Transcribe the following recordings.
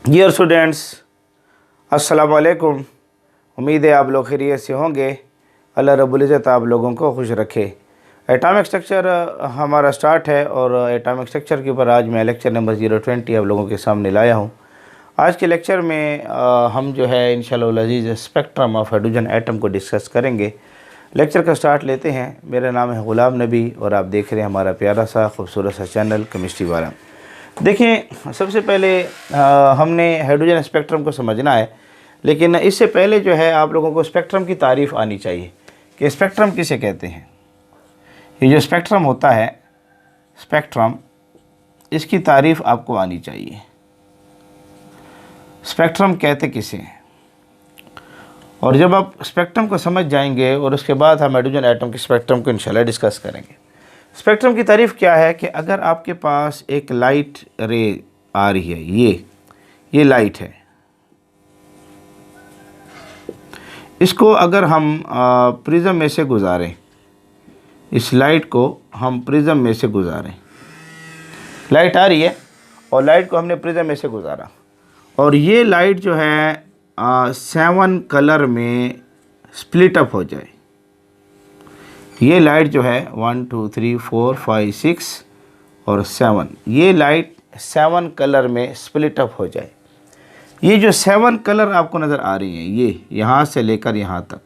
Dear students, अस्सलाम वालेकुम। उम्मीद है आप लोग खैरियत से होंगे। अल्लाह रब्बुल इज़्ज़त आप लोगों को खुश रखे। एटॉमिक स्ट्रक्चर हमारा स्टार्ट है और एटॉमिक स्ट्रक्चर के ऊपर आज मैं लेक्चर नंबर 020 आप लोगों के सामने लाया हूँ। आज के लेक्चर में हम जो है इंशाअल्लाह अज़ीज़ स्पेक्ट्रम ऑफ हाइड्रोजन एटम को डिस्कस करेंगे। लेक्चर का स्टार्ट लेते हैं। मेरा नाम है ग़ुलाम नबी और आप देख रहे हैं हमारा प्यारा सा खूबसूरत सा चैनल केमिस्ट्री वाला। देखें, सबसे पहले हमने हाइड्रोजन स्पेक्ट्रम को समझना है, लेकिन इससे पहले जो है आप लोगों को स्पेक्ट्रम की तारीफ़ आनी चाहिए कि स्पेक्ट्रम किसे कहते हैं। ये जो स्पेक्ट्रम होता है, स्पेक्ट्रम, इसकी तारीफ़ आपको आनी चाहिए। स्पेक्ट्रम कहते किसे हैं, और जब आप स्पेक्ट्रम को समझ जाएंगे और उसके बाद हम हाइड्रोजन एटम के स्पेक्ट्रम को इंशाल्लाह डिस्कस करेंगे। स्पेक्ट्रम की तारीफ़ क्या है कि अगर आपके पास एक लाइट रे आ रही है, ये लाइट है, इसको अगर हम प्रिज्म में से गुजारें, इस लाइट को हम प्रिज्म में से गुजारें, लाइट आ रही है और लाइट को हमने प्रिज्म में से गुजारा, और ये लाइट जो है 7 कलर में स्प्लिट अप हो जाए। ये लाइट जो है 1 2 3 4 5 6 और 7, ये लाइट 7 कलर में स्प्लिट अप हो जाए। ये जो 7 कलर आपको नज़र आ रही हैं, ये यहाँ से लेकर यहाँ तक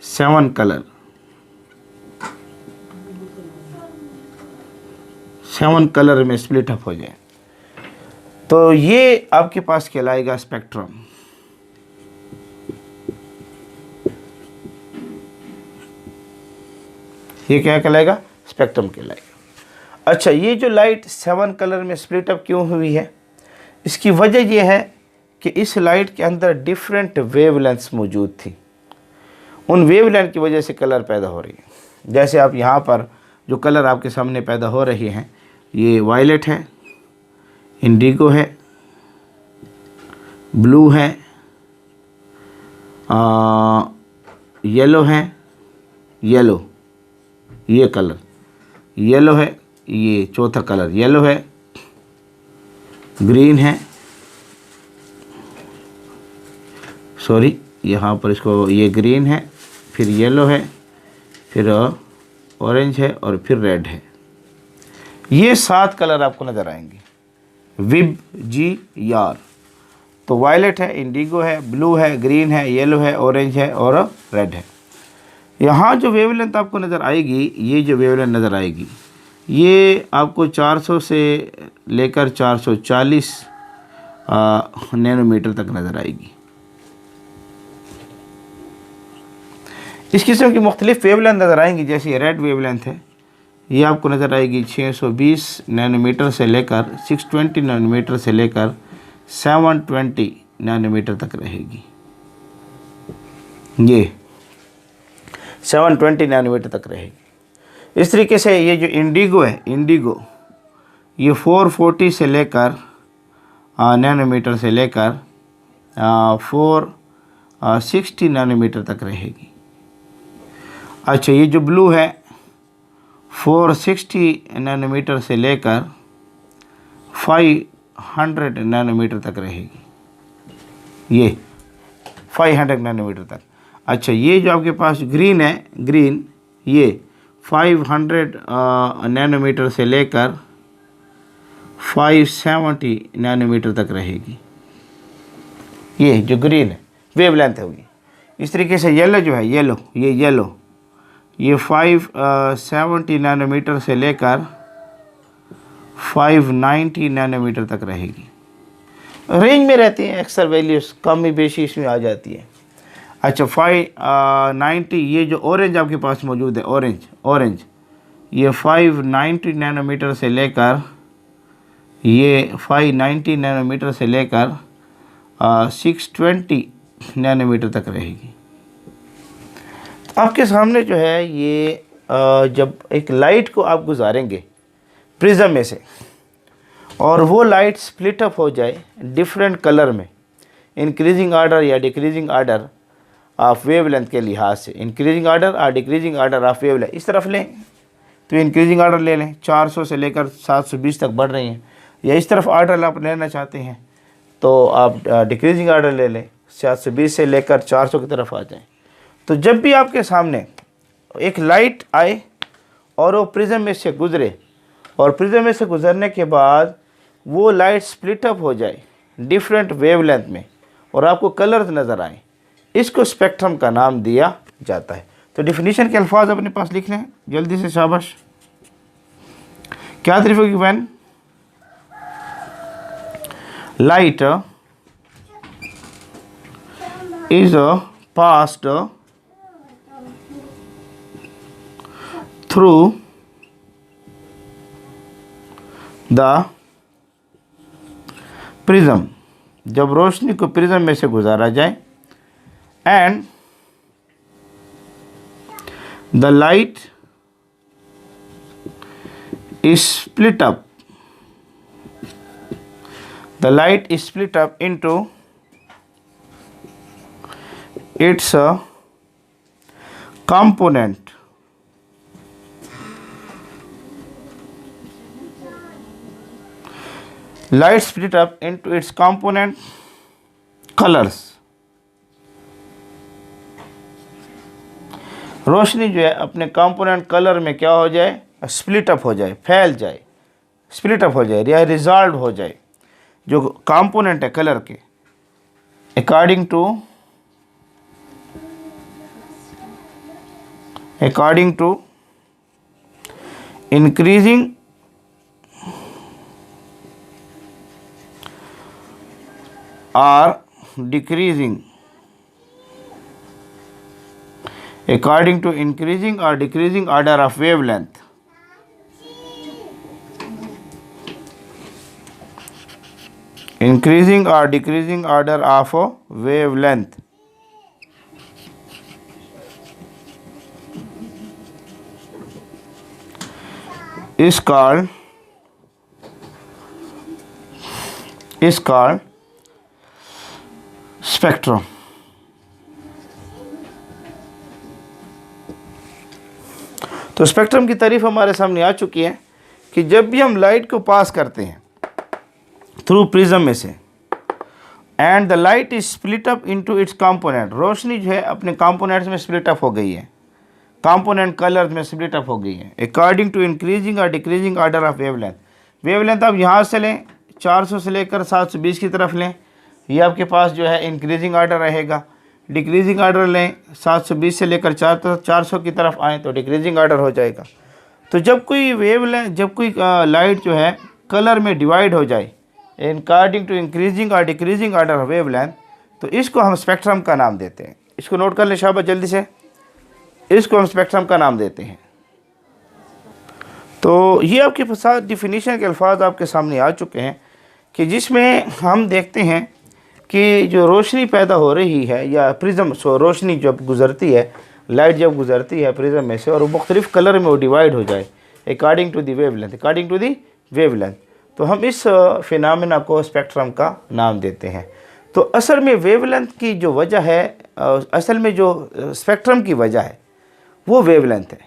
7 कलर, 7 कलर में स्प्लिट अप हो जाए, तो ये आपके पास कहलाएगा स्पेक्ट्रम। ये क्या कहलाएगा? स्पेक्ट्रम कहलाएगा। अच्छा, ये जो लाइट 7 कलर में स्प्लिट अप क्यों हुई है? इसकी वजह यह है कि इस लाइट के अंदर डिफरेंट वेवलेंथ्स मौजूद थी। उन वेवलेंथ की वजह से कलर पैदा हो रही है। जैसे आप यहाँ पर जो कलर आपके सामने पैदा हो रही हैं, ये वायलेट है, इंडिगो है, ब्लू है, येलो है, येलो, ये कलर येलो है, ये चौथा कलर येलो है, ग्रीन है, सॉरी यहाँ पर इसको, ये ग्रीन है, फिर येलो है, फिर ऑरेंज है और फिर रेड है। ये 7 कलर आपको नज़र आएंगे, विब जी यार। तो वायलेट है, इंडिगो है, ब्लू है, ग्रीन है, येलो है, ऑरेंज है और रेड है। यहाँ जो वेवलेंथ आपको नज़र आएगी, ये जो वेवलेंथ नज़र आएगी, ये आपको 400 से लेकर 440 नैनोमीटर तक नज़र आएगी। इस किस्म की मुख्तलिफ वेवलेंथ नज़र आएंगी। जैसे ये रेड वेवलेंथ है, ये आपको नज़र आएगी 620 नैनोमीटर से लेकर 620 नैनोमीटर से लेकर 720 नैनोमीटर तक रहेगी। ये 720 नैनोमीटर तक रहेगी। इस तरीके से ये जो इंडिगो है, इंडिगो, ये 440 से लेकर नैनोमीटर से लेकर 460 नैनोमीटर तक रहेगी। अच्छा, ये जो ब्लू है 460 नैनोमीटर से लेकर 500 नैनोमीटर तक रहेगी, ये 500 नैनोमीटर तक। अच्छा, ये जो आपके पास ग्रीन है, ग्रीन, ये 500 नैनोमीटर से लेकर 570 नैनोमीटर तक रहेगी। ये जो ग्रीन है वेवलेंथ होगी। इस तरीके से येलो जो है, येलो, ये येलो, ये 570 नैनोमीटर से लेकर 590 नैनोमीटर तक रहेगी। रेंज में रहती हैं, अक्सर वैल्यूज़ कम ही बेशी इसमें आ जाती है। अच्छा, 590, ये जो ऑरेंज आपके पास मौजूद है, ऑरेंज, ये 590 नैनोमीटर से लेकर, ये 590 नैनोमीटर से लेकर 620 नैनोमीटर तक रहेगी। आपके सामने जो है ये जब एक लाइट को आप गुजारेंगे प्रिज्म में से और वो लाइट स्प्लिट अप हो जाए डिफरेंट कलर में, इंक्रीजिंग आर्डर या डिक्रीजिंग आर्डर ऑफ वेवलेंथ के लिहाज से, इंक्रीजिंग आर्डर और डिक्रीजिंग आर्डर ऑफ वेवलेंथ, इस तरफ लें तो इंक्रीजिंग आर्डर ले लें, 400 से लेकर 720 तक बढ़ रही हैं, या इस तरफ आर्डर आप लेना चाहते हैं तो आप डिक्रीजिंग आर्डर ले लें, 720 से लेकर 400 की तरफ आ जाएं। तो जब भी आपके सामने एक लाइट आए और वो प्रिज्म में से गुज़रे और प्रिज्म में से गुज़रने के बाद वो लाइट स्प्लिट अप हो जाए डिफरेंट वेवलेंथ में और आपको कलर्स नज़र आए, इसको स्पेक्ट्रम का नाम दिया जाता है। तो डिफिनीशन के अल्फाज अपने पास लिख लें जल्दी से, शाबाश। क्या तारीफ होगी? When light is passed through the prism, जब रोशनी को प्रिज्म में से गुजारा जाए, and the light is split up, the light is split up into its component, light split up into its component colors, रोशनी जो है अपने कंपोनेंट कलर में क्या हो जाए? स्प्लिट अप हो जाए, फैल जाए, स्प्लिट अप हो जाए या रिजॉल्व हो जाए, जो कंपोनेंट है कलर के, अकॉर्डिंग टू इंक्रीजिंग और decreasing, according to increasing or decreasing order of wavelength, increasing or decreasing order of wavelength, is called spectrum। तो स्पेक्ट्रम की तारीफ हमारे सामने आ चुकी है कि जब भी हम लाइट को पास करते हैं थ्रू प्रिज्म में से, and the light is split up into its component, रोशनी जो है अपने कंपोनेंट्स में स्प्लिट अप हो गई है, कंपोनेंट कलर में स्प्लिट अप हो गई है, अकॉर्डिंग टू इंक्रीजिंग और decreasing order of wavelength. Wavelength आप यहाँ से लें 400 से लेकर 720 की तरफ लें, ये आपके पास जो है इंक्रीजिंग ऑर्डर रहेगा। डिक्रीजिंग ऑर्डर लें 720 से लेकर 400 की तरफ आएँ तो डिक्रीजिंग ऑर्डर हो जाएगा। तो जब कोई वेवलेंथ, जब कोई लाइट जो है कलर में डिवाइड हो जाए अकॉर्डिंग टू इंक्रीजिंग और डिक्रीजिंग ऑर्डर ऑफ वेवलेंथ, तो इसको हम स्पेक्ट्रम का नाम देते हैं। इसको नोट कर लें शाबाश जल्दी से, इसको हम स्पेक्ट्रम का नाम देते हैं। तो ये आपके पास डिफिनीशन के अल्फाज आपके सामने आ चुके हैं कि जिसमें हम देखते हैं कि जो रोशनी पैदा हो रही है या प्रिज्म, रोशनी जब गुज़रती है, लाइट जब गुज़रती है प्रिज्म में से और वो मुख्तलिफ़ कलर में वो डिवाइड हो जाए अकॉर्डिंग टू दी वेवलेंथ, तो हम इस फिनोमेना को स्पेक्ट्रम का नाम देते हैं। तो असल में वेवलेंथ की जो वजह है, असल में जो स्पेक्ट्रम की वजह है वो वेवलेंथ है।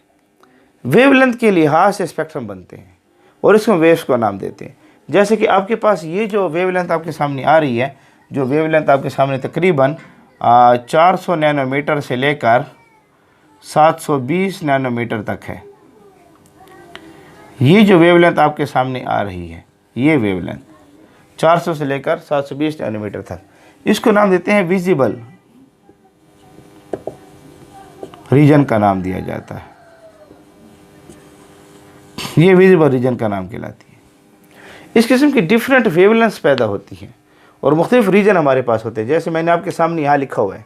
वेवलेंथ के लिहाज से स्पेक्ट्रम बनते हैं और इसको वेव्स को नाम देते हैं। जैसे कि आपके पास ये जो वेवलेंथ आपके सामने आ रही है, जो वेवलेंथ आपके सामने तकरीबन 400 नैनोमीटर से लेकर 720 नैनोमीटर तक है। ये जो वेवलेंथ आपके सामने आ रही है, ये वेवलेंथ 400 से लेकर 720 नैनोमीटर तक, इसको नाम देते हैं विजिबल रीजन का नाम दिया जाता है। ये विजिबल रीजन का नाम कहलाती है। इस किस्म की डिफरेंट वेवलेंथ्स पैदा होती हैं और मुख्तलिफ रीजन हमारे पास होते हैं। जैसे मैंने आपके सामने यहाँ लिखा हुआ है,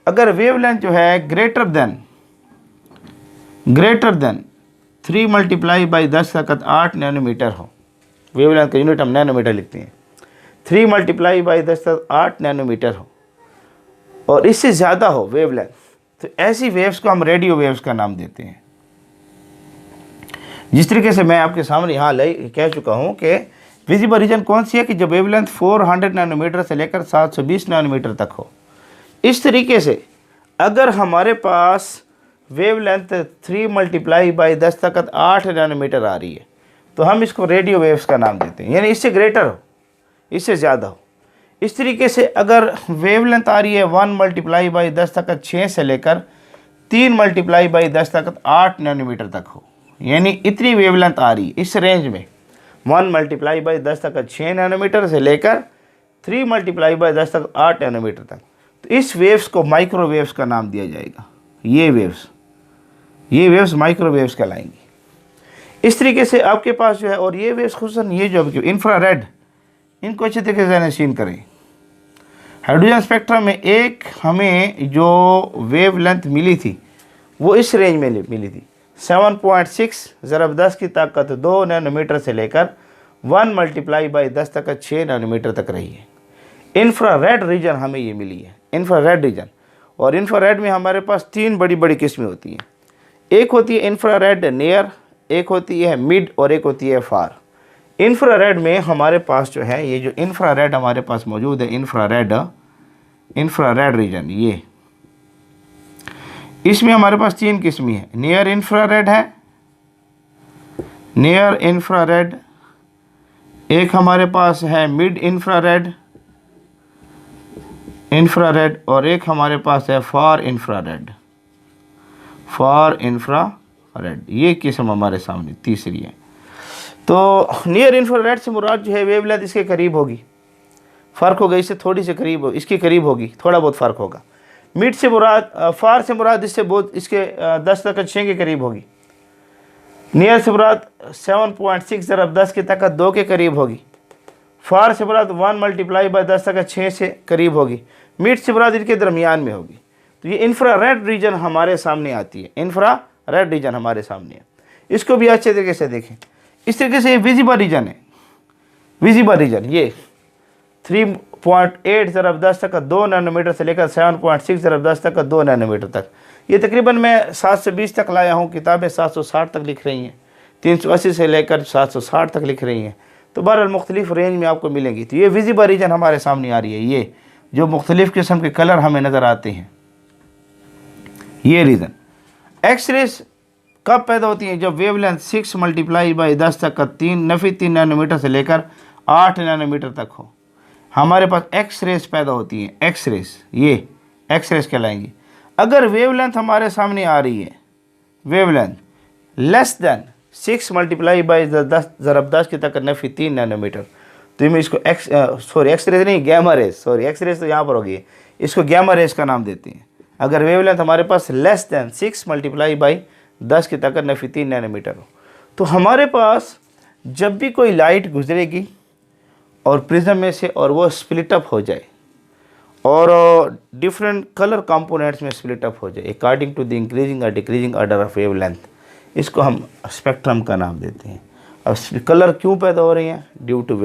अगर वेवलेंथ जो है greater than 3 multiply by 10⁸ nanometre हो, वेवलेंथ का यूनिट हम नैनोमीटर लिखते हैं, 3 मल्टीप्लाई बाई 10⁸ नैनोमीटर हो और इससे ज़्यादा हो वेवलेंथ, तो ऐसी वेव्स को हम रेडियो वेव्स का नाम देते हैं। जिस तरीके से मैं आपके सामने यहाँ कह चुका हूँ कि विजिबल रीजन कौन सी है कि जब वेवलेंथ 400 नैनोमीटर से लेकर 720 नैनोमीटर तक हो। इस तरीके से अगर हमारे पास वेवलेंथ 3 मल्टीप्लाई बाई 10⁸ नैनोमीटर आ रही है तो हम इसको रेडियो वेव्स का नाम देते हैं, यानी इससे ग्रेटर हो, इससे ज़्यादा हो। इस तरीके से अगर वेवलेंथ आ रही है 1 मल्टीप्लाई बाई 10⁻6 से लेकर 3 मल्टीप्लाई बाई 10⁸ नैनोमीटर तक हो, यानी इतनी वेवलेंथ आ रही है इस रेंज में 1 मल्टीप्लाई बाई 10⁻6 नैनोमीटर से लेकर 3 मल्टीप्लाई बाई 10⁸ नैनोमीटर तक। तो इस वेव्स को माइक्रोवेव्स का नाम दिया जाएगा। ये वेव्स माइक्रोवेव्स कहलाएंगी। इस तरीके से आपके पास जो है, और ये वेव्स खुसूसन ये जो इंफ्रारेड, इनको अच्छे तरीके से नशीन करें। हाइड्रोजन स्पेक्ट्रम में एक हमें जो वेवलेंथ मिली थी वो इस रेंज में मिली थी 7.6 ज़रब 10 की ताकत 2 नैनोमीटर से लेकर 1 मल्टीप्लाई बाई 10⁻6 नैनोमीटर तक रही है। इंफ्रारेड रीजन हमें ये मिली है, इंफ्रारेड रीजन। और इंफ्रारेड में हमारे पास 3 बड़ी बड़ी किस्में होती हैं। एक होती है इंफ्रारेड नियर, एक होती है मिड और एक होती है फार। इंफ्रारेड में हमारे पास जो है, ये जो इंफ्रारेड हमारे पास मौजूद है, इंफ्रारेड रीजन, ये इसमें हमारे पास 3 किस्में हैं। नियर इंफ्रारेड है, नियर इंफ्रारेड, एक हमारे पास है मिड इंफ्रारेड और एक हमारे पास है फार इंफ्रारेड। ये किस्म हमारे सामने तीसरी है। तो नियर इंफ्रारेड से मुराद जो है वेवलेंथ इसके करीब होगी, फ़र्क होगा, इससे थोड़ी से करीब हो, इसके करीब होगी, थोड़ा बहुत फ़र्क होगा। मिड से मुराद, फार से मुराद इससे बहुत, इसके 10⁻6 के करीब होगी। नियर से मुराद 7.6 ज़रब 10 की ताकत 2 के करीब होगी। फार से मुराद 1 मल्टीप्लाई बाई 10⁻6 से करीब होगी। मिड से मुराद इनके दरमियान में होगी। तो ये इंफ्रारेड रीजन हमारे सामने आती है, इंफ्रारेड रीजन हमारे सामने है। इसको भी अच्छे तरीके से देखें। इस तरीके से ये विजिबल रीजन है, विजिबल रीजन ये 3.8 ज़रब 10 तक 2 नैनोमीटर से लेकर 7.6 ज़रब 10 तक 2 नैनोमीटर तक। ये तकरीबन मैं 720 तक लाया हूँ, किताबें 760 तक लिख रही हैं, 380 से लेकर 760 तक लिख रही हैं। तो बहरहाल मुख्तलिफ रेंज में आपको मिलेंगी। तो ये विजिबल रीजन हमारे सामने आ रही है, ये जो मुख्तलिफ़ किस्म के कलर हमें नज़र आते हैं, ये रीज़न। एक्सरेज कब पैदा होती हैं? जब वेवलेंथ 6 मल्टीप्लाई बाई 10 तक 3 नैनोमीटर से लेकर 8 नैनोमीटर तक हो, हमारे पास एक्सरेज पैदा होती हैं। एक्सरेज, ये एक्सरेज कहलाएंगी। अगर वेवलेंथ हमारे सामने आ रही है, wavelength less than 6 multiply by 10 ज़रब 10 की ताकत 3 नैनोमीटर, तो मैं इसको एक्सरेज नहीं, गैमा रेज, एक्सरेज तो यहाँ पर होगी, इसको गैमा रेज का नाम देते हैं। अगर वेवलेंथ हमारे पास लेस दैन 6 मल्टीप्लाई बाई 10 की ताकत 3 नैनोमीटर हो, तो हमारे पास जब भी कोई लाइट गुजरेगी और प्रिज्म में से, और वो स्प्लिट अप हो जाए और डिफरेंट कलर कंपोनेंट्स में स्प्लिट अप हो जाए अकॉर्डिंग टू द इंक्रीजिंग और डिक्रीजिंग ऑर्डर ऑफ वेवलेंथ, इसको हम स्पेक्ट्रम का नाम देते हैं। अब कलर क्यों पैदा हो रही हैं? Due to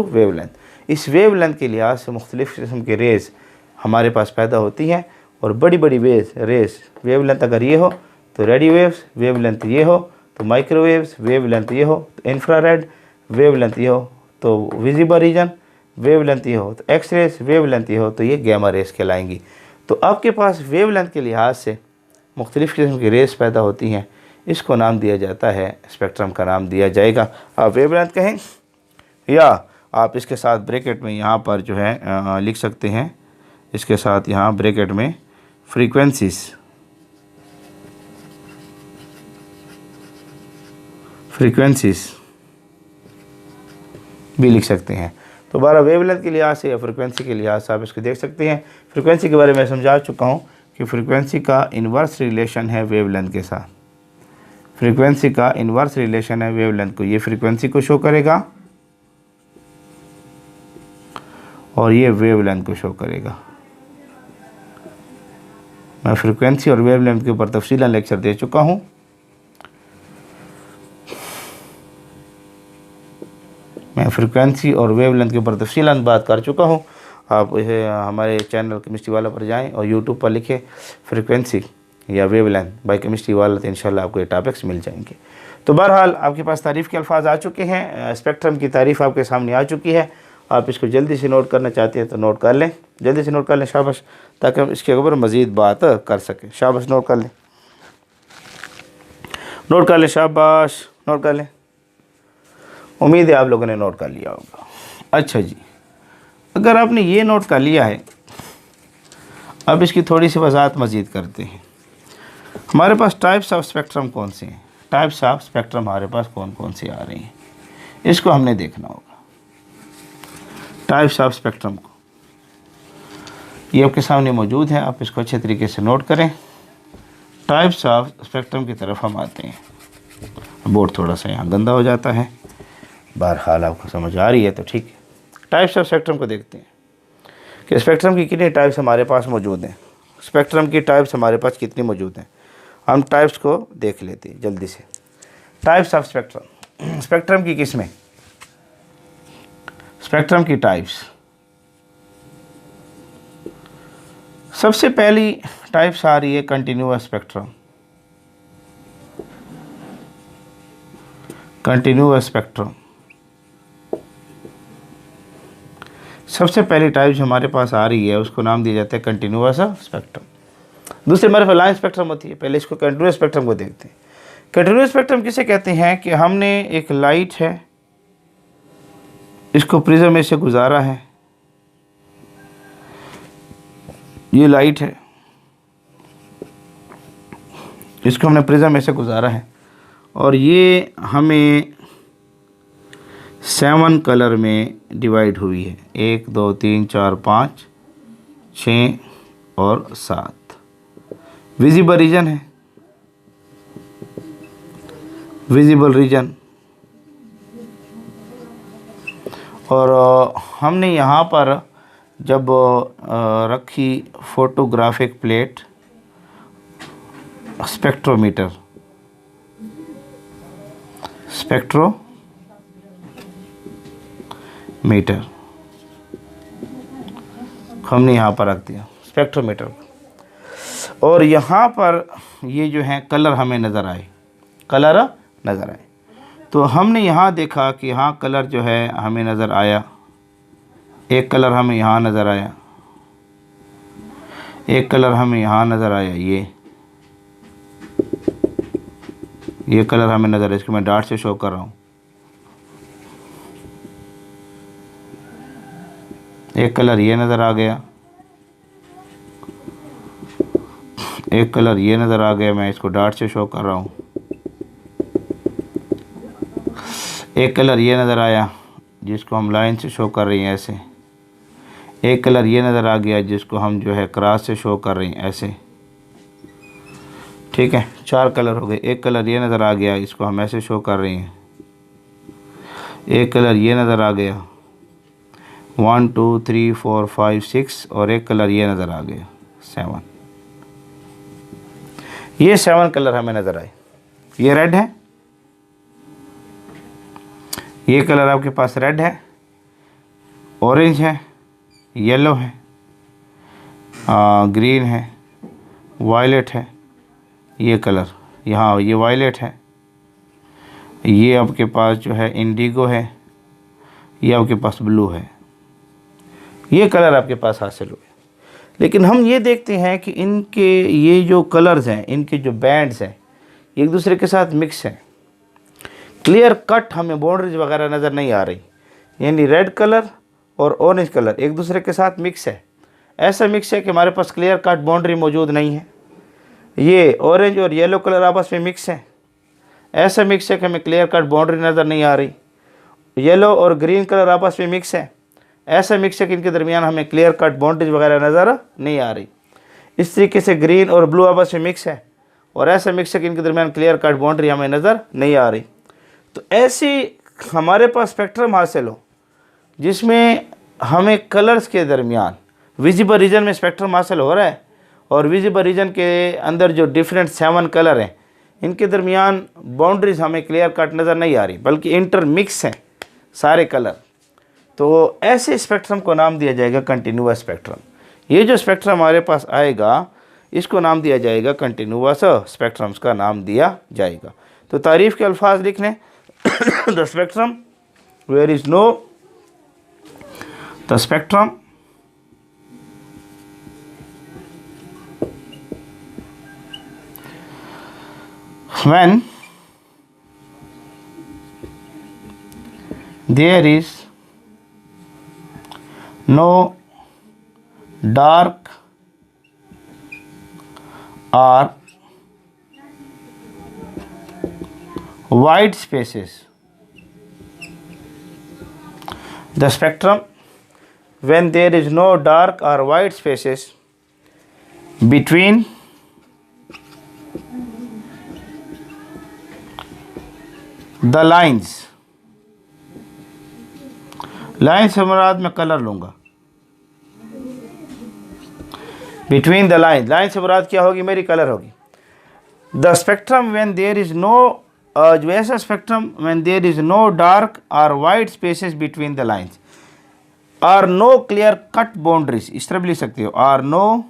wavelength. इस वेवलेंथ के लिहाज से मुख्तलिफ़ किस्म के रेज़ हमारे पास पैदा होती हैं, और बड़ी बड़ी रेज़ वेवलेंथ अगर ये हो तो रेडियो वेव्स, वेवलेंथ ये हो तो माइक्रोवेव्स, वेवलेंथ ये हो तो इंफ्रारेड, वेवलेंथ ये हो तो विजिबल रीजन, वेवलेंथ ये हो तो एक्सरेज, वेवलेंथ ये हो तो ये गैमा रेस कहलाएंगी। तो आपके पास वेवलेंथ के लिहाज से मुख्तलिफ़ किस्म की रेस पैदा होती हैं, इसको नाम दिया जाता है, स्पेक्ट्रम का नाम दिया जाएगा। आप वेवलेंथ कहें या आप इसके साथ ब्रैकेट में यहाँ पर जो है लिख सकते हैं, इसके साथ यहाँ ब्रैकेट में फ्रीक्वेंसीज भी लिख सकते हैं। तो 12 वेवलेंथ के लिहाज से या फ्रीक्वेंसी के लिहाज से आप इसको देख सकते हैं। फ्रीक्वेंसी के बारे में समझा चुका हूँ कि फ्रीक्वेंसी का इन्वर्स रिलेशन है वेवलेंथ के साथ, फ्रीक्वेंसी का इन्वर्स रिलेशन है वेवलेंथ को। ये फ्रीक्वेंसी को शो करेगा और ये वेवलेंथ को शो करेगा। मैं फ्रीक्वेंसी और वेवलेंथ के ऊपर तफसीलन लेक्चर दे चुका हूँ। मैं फ्रीक्वेंसी और वेवलेंथ के ऊपर तफसीलन बात कर चुका हूँ। आप इसे हमारे चैनल केमिस्ट्री वाला पर जाएं और यूट्यूब पर लिखें फ्रीक्वेंसी या वेवलेंथ बाय केमिस्ट्री वाला, तो इंशाल्लाह आपको ये टॉपिक्स मिल जाएंगे। तो बहरहाल आपके पास तारीफ़ के अल्फाज आ चुके हैं, स्पेक्ट्रम की तारीफ़ आपके सामने आ चुकी है। आप इसको जल्दी से नोट करना चाहते हैं तो नोट कर लें, जल्दी से नोट कर लें शाबाश, ताकि हम इसके ऊपर मज़ीद बात कर सकें। शाबाश, नोट कर लें, नोट कर लें, शाबाश, नोट कर लें। उम्मीद है आप लोगों ने नोट कर लिया होगा। अच्छा जी, अगर आपने ये नोट कर लिया है, अब इसकी थोड़ी सी वजाहत मज़ीद करते हैं। हमारे पास टाइप्स ऑफ स्पेक्ट्रम कौन से हैं, टाइप्स ऑफ स्पेक्ट्रम हमारे पास कौन कौन से आ रहे हैं, इसको हमने देखना होगा। टाइप्स ऑफ स्पेक्ट्रम को ये आपके सामने मौजूद है, आप इसको अच्छे तरीके से नोट करें। टाइप्स ऑफ स्पेक्ट्रम की तरफ हम आते हैं। बोर्ड थोड़ा सा यहाँ गंदा हो जाता है, बहरहाल आपको समझ आ रही है तो ठीक है। टाइप्स ऑफ स्पेक्ट्रम को देखते हैं कि स्पेक्ट्रम की कितनी टाइप्स हमारे पास मौजूद हैं। स्पेक्ट्रम की टाइप्स हमारे पास कितनी मौजूद हैं, हम टाइप्स को देख लेते हैं जल्दी से। टाइप्स ऑफ स्पेक्ट्रम, स्पेक्ट्रम की किस्में, स्पेक्ट्रम की टाइप्स। सबसे पहली टाइप्स आ रही है कंटिन्यूअस स्पेक्ट्रम। कंटिन्यूअस स्पेक्ट्रम सबसे पहली टाइप जो हमारे पास आ रही है उसको नाम दिया जाता है कंटिन्यूअस स्पेक्ट्रम। दूसरे हमारे पास लाइन स्पेक्ट्रम होती है, पहले इसको कंटिन्यूअस स्पेक्ट्रम को देखते हैं। कंटिन्यूअस स्पेक्ट्रम किसे कहते हैं कि हमने एक लाइट है, इसको प्रिज्म में से गुजारा है, ये लाइट है, इसको हमने प्रिज्म में से गुजारा है और ये हमें 7 कलर में डिवाइड हुई है, 1 2 3 4 5 6 और 7। विजिबल रीजन है, विजिबल रीजन। और हमने यहाँ पर जब रखी फोटोग्राफिक प्लेट, स्पेक्ट्रोमीटर, स्पेक्ट्रोमीटर हमने यहाँ पर रख दिया स्पेक्ट्रोमीटर। और यहाँ पर ये जो है कलर हमें नज़र आए, कलर नज़र आए, तो हमने यहाँ देखा कि यहाँ कलर जो है हमें नज़र आया। एक कलर हमें यहाँ नज़र आया, एक कलर हमें यहाँ नज़र आया, ये कलर हमें नज़र आया, इसको मैं डार्ट से शो कर रहा हूँ। एक कलर ये नज़र आ गया, एक कलर ये नज़र आ गया, मैं इसको डार्ट से शो कर रहा हूँ। एक कलर ये नज़र आया जिसको हम लाइन से शो कर रहे हैं ऐसे। एक कलर ये नज़र आ गया जिसको हम जो है क्रॉस से शो कर रहे हैं ऐसे। ठीक है, 4 कलर हो गए। एक कलर ये नज़र आ गया, इसको हम ऐसे शो कर रहे हैं। एक कलर ये नज़र आ गया, 1 2 3 4 5 6, और एक कलर ये नज़र आ गया 7। ये 7 कलर हमें नज़र आए। ये रेड है, ये कलर आपके पास रेड है, ऑरेंज है, येलो है, ग्रीन है, वायलेट है। ये कलर यहाँ ये वायलेट है, ये आपके पास जो है इंडिगो है, ये आपके पास ब्लू है। ये कलर आपके पास हासिल हुए। लेकिन हम ये देखते हैं कि इनके ये जो कलर्स हैं, इनके जो बैंड्स हैं, एक दूसरे के साथ मिक्स हैं। क्लियर कट हमें बाउंड्रीज वगैरह नज़र नहीं आ रही, यानी रेड कलर और ऑरेंज कलर एक दूसरे के साथ मिक्स है। ऐसा मिक्स है कि हमारे पास क्लियर कट बाउंड्री मौजूद नहीं है। ये ऑरेंज और येलो कलर आपस में मिक्स है, ऐसा मिक्स है कि हमें क्लियर कट बाउंड्री नज़र नहीं आ रही। येलो और ग्रीन कलर आपस में मिक्स है, ऐसा मिक्स है कि इनके दरमियान हमें क्लियर कट बाउंड्रीज वगैरह नज़र नहीं आ रही। इस तरीके से ग्रीन और ब्लू आपस में मिक्स है, और ऐसा मिक्स है कि इनके दरमियान क्लियर कट बाउंड्री हमें नज़र नहीं आ रही। तो ऐसी हमारे पास स्पेक्ट्रम हासिल हो जिसमें हमें कलर्स के दरमियान विजिबल रीजन में स्पेक्ट्रम हासिल हो रहा है, और विजिबल रीजन के अंदर जो डिफरेंट 7 कलर हैं इनके दरमियान बाउंड्रीज हमें क्लियर कट नज़र नहीं आ रही, बल्कि इंटरमिक्स हैं सारे कलर। तो ऐसे स्पेक्ट्रम को नाम दिया जाएगा कंटिन्यूअस स्पेक्ट्रम। ये जो स्पेक्ट्रम हमारे पास आएगा इसको नाम दिया जाएगा कंटिन्यूअस स्पेक्ट्रम्स का नाम दिया जाएगा। तो तारीफ़ के अल्फाज लिख लें। The spectrum where is no, the spectrum when there is no dark or white spaces. The spectrum, when there is no dark or white spaces between the lines, line से मुराद मैं कलर लूँगा, बिटवीन द लाइन, लाइन से मुराद क्या होगी, मेरी colour होगी। The spectrum when there is no, जो ऐसा spectrum when there is no dark और white spaces between the lines, are no clear cut boundaries, इस तरह भी लिख सकते हो, are no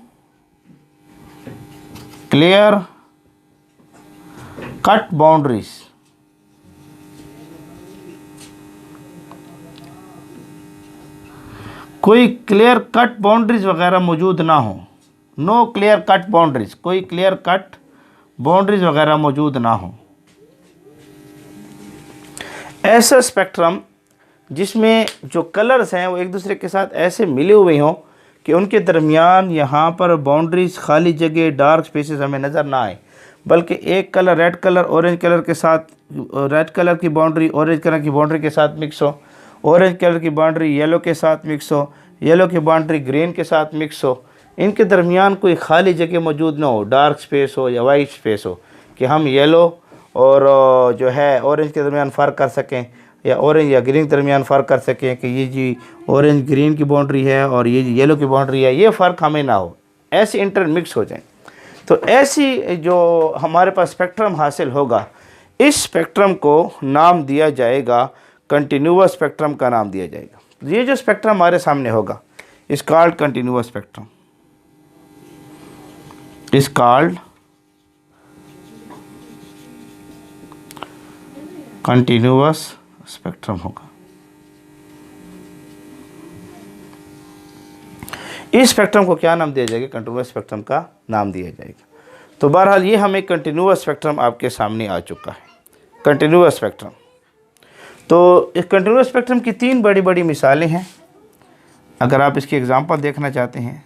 clear cut boundaries, कोई क्लियर कट बाउंड्रीज वगैरह मौजूद ना हो, नो क्लियर कट बाउंड्रीज, कोई क्लियर कट बाउंड्रीज वगैरह मौजूद ना हो। ऐसा स्पेक्ट्रम जिसमें जो कलर्स हैं वो एक दूसरे के साथ ऐसे मिले हुए हों कि उनके दरमियान यहाँ पर बाउंड्रीज, खाली जगह, डार्क स्पेसेस हमें नज़र ना आए, बल्कि एक colour red colour orange colour के साथ, रेड कलर की बाउंड्री ऑरेंज कलर की बाउंड्री के साथ मिक्स हो, ऑरेंज कलर की बाउंड्री येलो के साथ मिक्स हो, येलो की बाउंड्री ग्रीन के साथ मिक्स हो, इनके दरमियान कोई खाली जगह मौजूद ना हो, डार्क स्पेस हो या वाइट स्पेस हो, कि हम येलो और जो है ऑरेंज के दरमियान फ़र्क कर सकें, या ऑरेंज या ग्रीन के दरमियान फ़र्क कर सकें कि ये जी ऑरेंज ग्रीन की बाउंड्री है और ये जी येलो की बाउंड्री है, ये फ़र्क हमें ना हो, ऐसे इंटरमिक्स हो जाएं। तो ऐसी जो हमारे पास स्पेक्ट्रम हासिल होगा, इस स्पेक्ट्रम को नाम दिया जाएगा, कंटिन्यूअस स्पेक्ट्रम का नाम दिया जाएगा। ये जो स्पेक्ट्रम हमारे सामने होगा इस कॉल्ड कंटिन्यूअस स्पेक्ट्रम, इस कॉल्ड कंटिन्यूअस स्पेक्ट्रम होगा। इस स्पेक्ट्रम को क्या नाम दिया जाएगा, कंटिन्यूअस स्पेक्ट्रम का नाम दिया जाएगा। तो बहरहाल ये हमें कंटिन्यूअस स्पेक्ट्रम आपके सामने आ चुका है, कंटिन्यूअस स्पेक्ट्रम। तो इस कंटिन्यूअस स्पेक्ट्रम की तीन बड़ी बड़ी मिसालें हैं। अगर आप इसकी एग्जांपल देखना चाहते हैं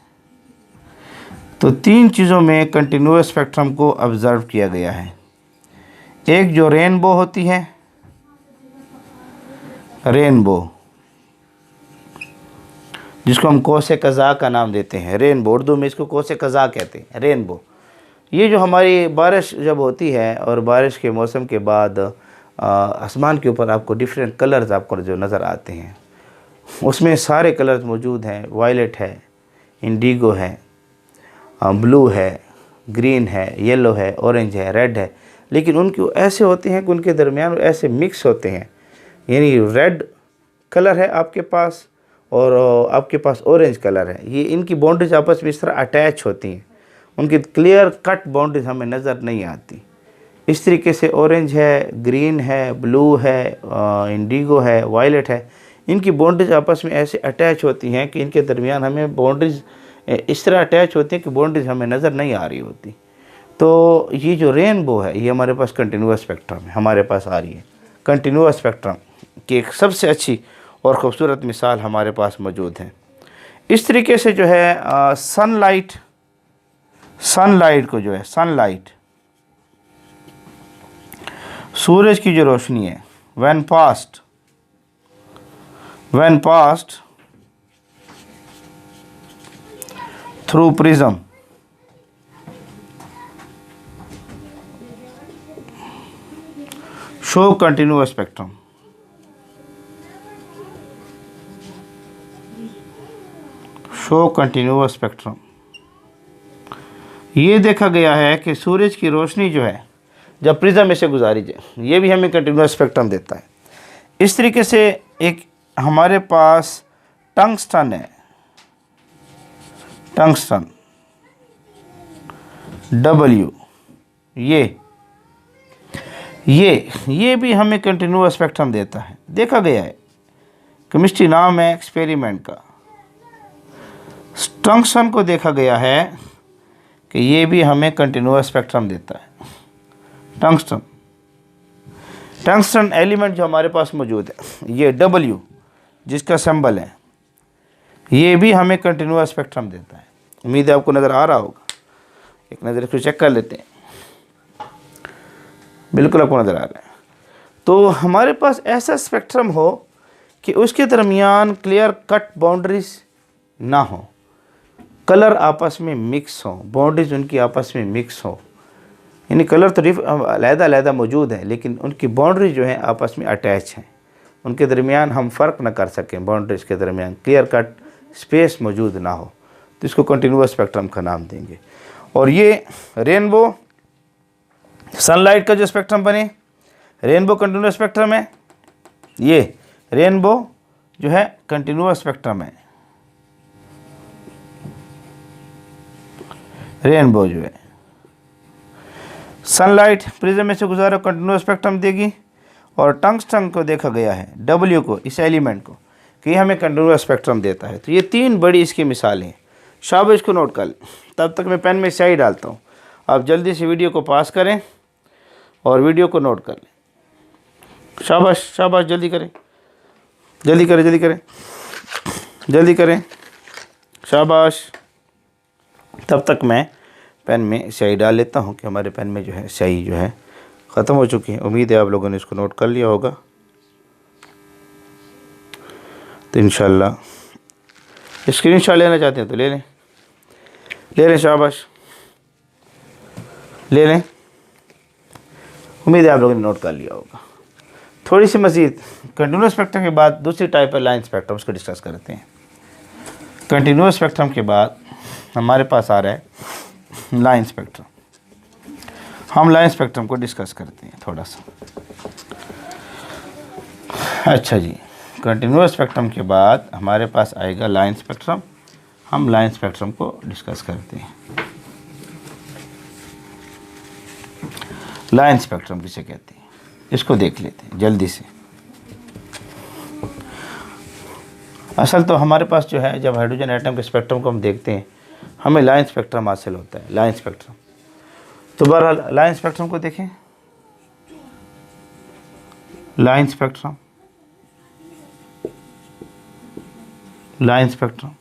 तो तीन चीज़ों में कंटिन्यूअस स्पेक्ट्रम को ऑब्ज़र्व किया गया है। एक जो रेनबो होती है, रेनबो, जिसको हम कोसे कज़ा का नाम देते हैं, रेनबो, उर्दू में इसको कोसे कज़ा कहते हैं, रेनबो। ये जो हमारी बारिश जब होती है और बारिश के मौसम के बाद आसमान के ऊपर आपको डिफरेंट कलर्स आपको जो नज़र आते हैं, उसमें सारे कलर्स मौजूद हैं, वायलेट है, इंडिगो है, ब्लू है, ग्रीन है, येलो है, ऑरेंज है, रेड है, लेकिन उनके ऐसे होते हैं कि उनके दरमियान ऐसे मिक्स होते हैं, यानी रेड कलर है आपके पास और आपके पास ऑरेंज कलर है, ये इनकी बाउंड्रीज आपस में इस तरह अटैच होती हैं, उनकी क्लियर कट बाउंड्रीज हमें नज़र नहीं आती। इस तरीके से ऑरेंज है, ग्रीन है, ब्लू है, इंडिगो है, वायलेट है, इनकी बाउंड्रीज आपस में ऐसे अटैच होती हैं कि इनके दरमियान हमें बाउंड्रीज इस तरह अटैच होती हैं कि बाउंड्रीज हमें नज़र नहीं आ रही होती। तो ये जो रेनबो है ये हमारे पास कंटिन्यूअस स्पेक्ट्रम है, हमारे पास आ रही है। कंटिन्यूअस स्पेक्ट्रम की एक सबसे अच्छी और ख़ूबसूरत मिसाल हमारे पास मौजूद है। इस तरीके से जो है सनलाइट को जो है सनलाइट, सूरज की जो रोशनी है, when past through prism, show continuous spectrum. Show continuous spectrum, ये देखा गया है कि सूरज की रोशनी जो है जब प्रिज्म में से गुजारी जाए, ये भी हमें कंटिन्यूअस स्पेक्ट्रम देता है। इस तरीके से एक हमारे पास टंगस्टन है, टंगस्टन W, ये भी हमें कंटिन्यूअस स्पेक्ट्रम देता है। देखा गया है, केमिस्ट्री नाम है एक्सपेरिमेंट का, टंगस्टन को देखा गया है कि ये भी हमें कंटिन्यूअस स्पेक्ट्रम देता है। टंगस्टन एलिमेंट जो हमारे पास मौजूद है, ये W जिसका सिंबल है, ये भी हमें कंटिन्यूअस स्पेक्ट्रम देता है। उम्मीद है आपको नज़र आ रहा होगा। एक नज़र इसको चेक कर लेते हैं। बिल्कुल आपको नज़र आ रहा है। तो हमारे पास ऐसा स्पेक्ट्रम हो कि उसके दरमियान क्लियर कट बाउंड्रीज ना हो, कलर आपस में मिक्स हो, बाउंड्रीज उनकी आपस में मिक्स हो, यानी कलर तो अलग-अलग मौजूद है लेकिन उनकी बाउंड्री जो है आपस में अटैच हैं, उनके दरमियान हम फ़र्क ना कर सकें, बाउंड्रीज के दरमियान क्लियर कट स्पेस मौजूद ना हो, तो इसको कंटिन्यूअस स्पेक्ट्रम का नाम देंगे। और ये रेनबो सनलाइट का जो स्पेक्ट्रम बने, रेनबो कंटिन्यूअस स्पेक्ट्रम है। ये रेनबो जो है कंटिन्यूअस स्पेक्ट्रम है। रेनबो जो है सनलाइट प्रिज्म में से गुजारा कंटिन्यूअस स्पेक्ट्रम देगी। और टंगस्टन को देखा गया है, डब्ल्यू को, इस एलिमेंट को, कि हमें कंटिन्यूअस स्पेक्ट्रम देता है। तो ये 3 बड़ी इसकी मिसालें हैं। शाबाश, इसको नोट कर लें। तब तक मैं पेन में स्याही डालता हूँ, आप जल्दी से वीडियो को पास करें और वीडियो को नोट कर लें। शाबाश शाबाश, जल्दी करें, जल्दी करें, जल्दी करें, जल्दी करें, शाबाश। तब तक मैं पेन में स्याही डाल लेता हूँ कि हमारे पेन में जो है स्याही जो है ख़त्म हो चुकी है। उम्मीद है आप लोगों ने इसको नोट कर लिया होगा। तो इंशाल्लाह स्क्रीनशॉट लेना चाहते हैं तो ले लें, ले लें, शाबाश, ले लें। उम्मीद है आप लोगों ने नोट कर लिया होगा। थोड़ी सी मज़ीद कंटिन्यूअस स्पेक्ट्रम के बाद दूसरी टाइप है लाइन स्पेक्ट्रम, उसको डिस्कस करते हैं। कंटिन्यूअस स्पेक्ट्रम के बाद हमारे पास आ रहा है लाइन स्पेक्ट्रम। हम लाइन स्पेक्ट्रम को डिस्कस करते हैं थोड़ा सा। अच्छा जी, कंटिन्यूअस स्पेक्ट्रम के बाद हमारे पास आएगा लाइन स्पेक्ट्रम। हम लाइन स्पेक्ट्रम को डिस्कस करते हैं। लाइन स्पेक्ट्रम किसे कहते हैं, इसको देख लेते हैं जल्दी से। असल तो हमारे पास जो है, जब हाइड्रोजन एटम के स्पेक्ट्रम को हम देखते हैं, हमें लाइन स्पेक्ट्रम हासिल होता है, लाइन स्पेक्ट्रम। तो बहरहाल लाइन स्पेक्ट्रम को देखें। Line spectrum, line spectrum,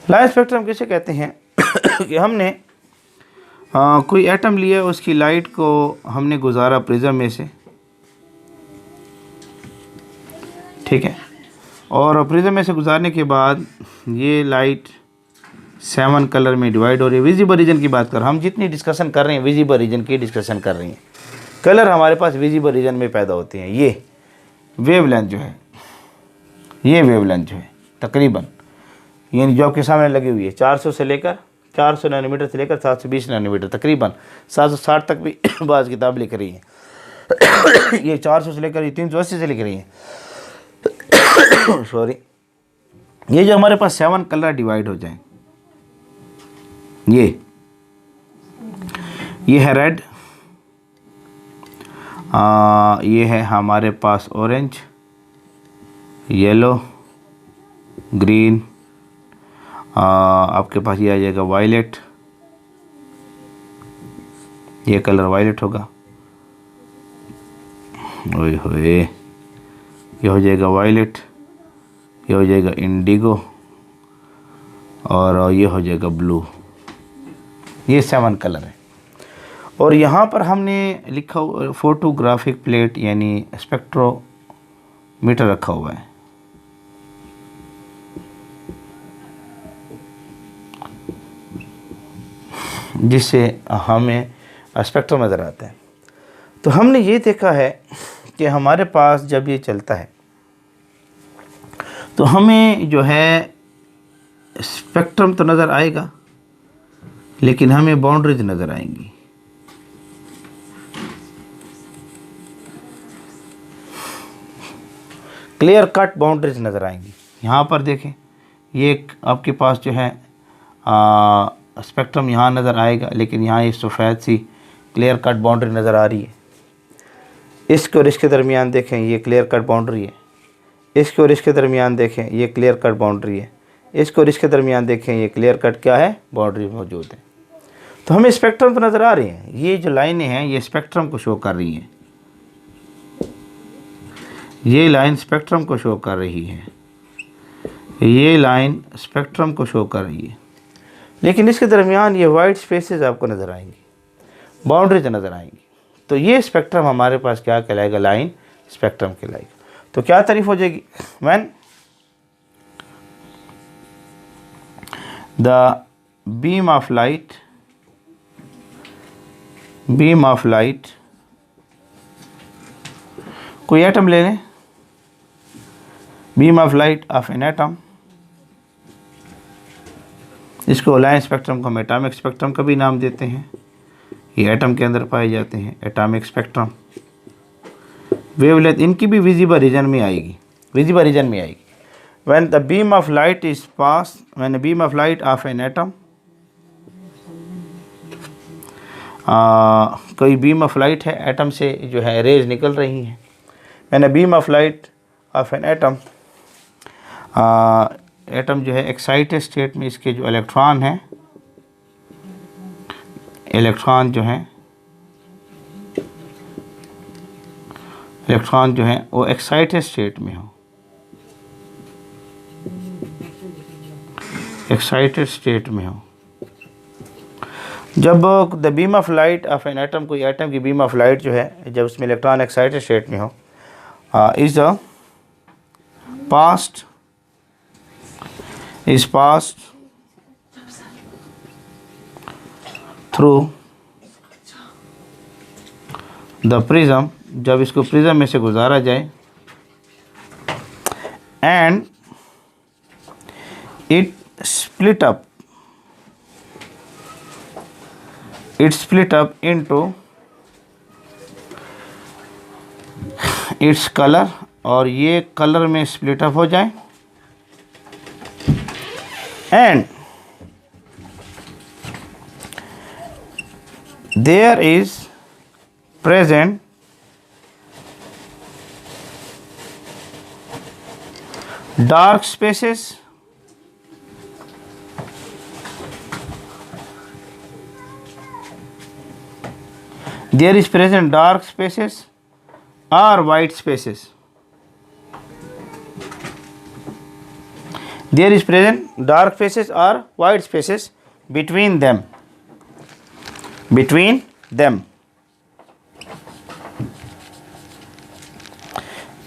line spectrum किसे कहते हैं कि हमने कोई एटम लिया, उसकी लाइट को हमने गुजारा प्रिज्म में से, ठीक है, और प्रिज्म में से गुजारने के बाद ये लाइट 7 कलर में डिवाइड हो रही है। विजिबल रीजन की बात कर, हम जितनी डिस्कशन कर रहे हैं विजिबल रीजन की डिस्कशन कर रहे हैं। कलर हमारे पास विजिबल रीजन में पैदा होते हैं। ये वेवलेंथ जो है, ये वेवलेंथ जो है तकरीबन, यानी जो आपके सामने लगी हुई है, 400 से लेकर 400 नैनोमीटर से लेकर 720 नैनोमीटर, तकरीबन 760 तक भी बाज़ किताब लिख रही है। ये 400 से लेकर 380 से लिख रही है, सॉरी। ये जो हमारे पास 7 कलर डिवाइड हो जाए, ये है रेड, ये है हमारे पास ऑरेंज, येलो, ग्रीन, आपके पास ये आ जाएगा वायलेट, ये कलर वायलेट होगा, ओए होए, ये हो जाएगा वायलेट, ये हो जाएगा इंडिगो, और ये हो जाएगा ब्लू। ये 7 कलर है। और यहाँ पर हमने लिखा फोटोग्राफिक प्लेट यानी स्पेक्ट्रोमीटर रखा हुआ है, जिससे हमें स्पेक्ट्रम नज़र आता है। तो हमने ये देखा है कि हमारे पास जब ये चलता है तो हमें जो है स्पेक्ट्रम तो नज़र आएगा, लेकिन हमें बाउंड्रीज नज़र आएंगी। क्लियर कट बाउंड्रीज नज़र आएंगी। यहाँ पर देखें, ये आपके पास जो है स्पेक्ट्रम यहाँ नज़र आएगा, लेकिन यहाँ ये सफ़ेद सी क्लियर कट बाउंड्री नज़र आ रही है। इसके और इसके दरमियान देखें, ये क्लियर कट बाउंड्री है। इसके और इसके दरमियान देखें, ये क्लियर कट बाउंड्री है। इसके और इसके दरमियान देखें, ये क्लियर कट क्या है, बाउंड्री मौजूद है। तो हमें स्पेक्ट्रम तो नज़र आ रहे हैं। ये जो लाइनें हैं ये स्पेक्ट्रम को शो कर रही हैं, ये लाइन स्पेक्ट्रम को शो कर रही है। ये लाइन स्पेक्ट्रम को शो कर रही है, लेकिन इसके दरमियान ये वाइट स्पेसेस आपको नज़र आएंगी, बाउंड्रीज नज़र आएंगी। तो ये स्पेक्ट्रम हमारे पास क्या कहलाएगा? लाइन स्पेक्ट्रम कहलाएगा। तो क्या तारीफ हो जाएगी? When the beam of light, कोई एटम ले लें, beam of light of an atom, इसको लाइन स्पेक्ट्रम को हम एटॉमिक स्पेक्ट्रम का भी नाम देते हैं। ये एटम के अंदर पाए जाते हैं, एटॉमिक स्पेक्ट्रम। वेवलेंथ इनकी भी विजिबल रीजन में आएगी, when the beam of light is pass, when the beam of light of an atom, कोई बीम ऑफ लाइट है, एटम से जो है रेज निकल रही हैं। When the beam of light of an atom, atom जो है एक्साइटेड स्टेट में, इसके जो इलेक्ट्रॉन हैं, इलेक्ट्रॉन जो है वो एक्साइटेड स्टेट में हो, जब the beam of light of an atom, कोई एटम की बीम ऑफ लाइट जो है, जब उसमें इलेक्ट्रॉन एक्साइटेड स्टेट में हो, is passed through the prism, जब इसको प्रिज्म में से गुजारा जाए, and it split up into its color, और ये कलर में स्प्लिट अप हो जाए, and there is present dark spaces or white spaces. There is present dark spaces or white spaces between them.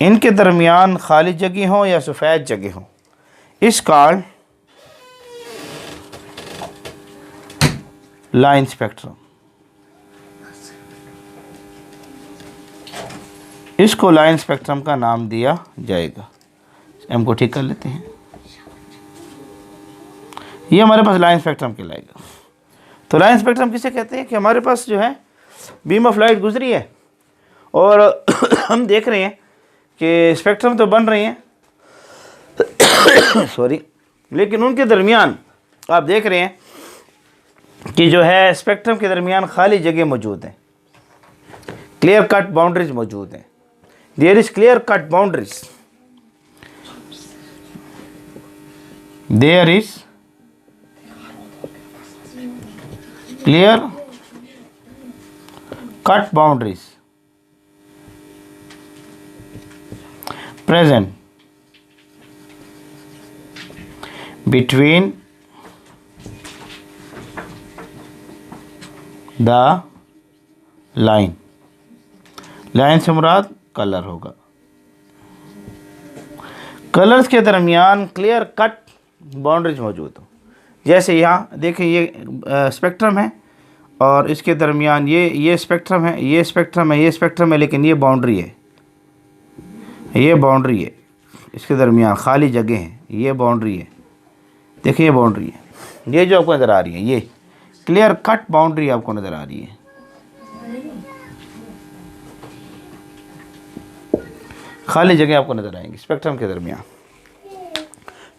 इनके दरमियान खाली जगह हो या सफ़ेद जगह हो, इस कॉल्ड लाइन स्पेक्ट्रम। इसको लाइन स्पेक्ट्रम का नाम दिया जाएगा। एम को ठीक कर लेते हैं। ये हमारे पास लाइन स्पेक्ट्रम कहलाएगा। तो लाइन स्पेक्ट्रम किसे कहते हैं? कि हमारे पास जो है बीम ऑफ लाइट गुजरी है और हम देख रहे हैं कि स्पेक्ट्रम तो बन रही हैं सॉरी, लेकिन उनके दरमियान आप देख रहे हैं कि जो है स्पेक्ट्रम के दरमियान खाली जगह मौजूद है, क्लियर कट बाउंड्रीज मौजूद हैं। There is clear cut boundaries, देयर इज clear cut boundaries present between the line से मुराद कलर होगा। कलर्स के दरमियान क्लियर कट बाउंड्रीज मौजूद हो। जैसे यहाँ देखें, ये स्पेक्ट्रम है और इसके दरमियान ये स्पेक्ट्रम है, ये स्पेक्ट्रम है, ये स्पेक्ट्रम है, लेकिन ये बाउंड्री है, ये बाउंड्री है, इसके दरमियान खाली जगह है, ये बाउंड्री है। देखिए ये बाउंड्री है, ये जो आपको नज़र आ रही है, ये क्लियर कट बाउंड्री आपको नज़र आ रही है। खाली जगह आपको नज़र आएंगी स्पेक्ट्रम के दरमियान।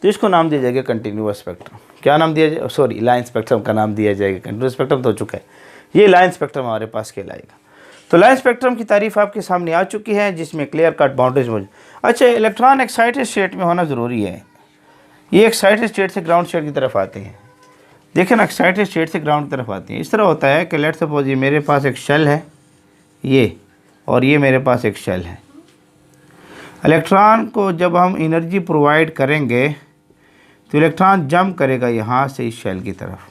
तो इसको नाम दिया जाएगा कंटिन्यूअस स्पेक्ट्रम। क्या नाम दिया जाए? सॉरी, लाइन स्पेक्ट्रम का नाम दिया जाएगा। कंटिन्यूअस स्पेक्ट्रम तो हो चुका है, ये लाइन स्पेक्ट्रम हमारे पास कहलाएगा। तो लाइन स्पेक्ट्रम की तारीफ आपके सामने आ चुकी है, जिसमें क्लियर कट बाउंड्रीज मौजूद। अच्छा, इलेक्ट्रॉन एक्साइटेड स्टेट में होना ज़रूरी है। ये एक्साइटेड स्टेट से ग्राउंड स्टेट की तरफ आते हैं। देखें ना, एक्साइटेड स्टेट से ग्राउंड की तरफ आते हैं। इस तरह होता है कि लेट्स सपोज ये मेरे पास एक शेल है, ये, और ये मेरे पास एक शेल है। इलेक्ट्रॉन को जब हम एनर्जी प्रोवाइड करेंगे तो इलेक्ट्रॉन जंप करेगा यहाँ से इस शेल की तरफ।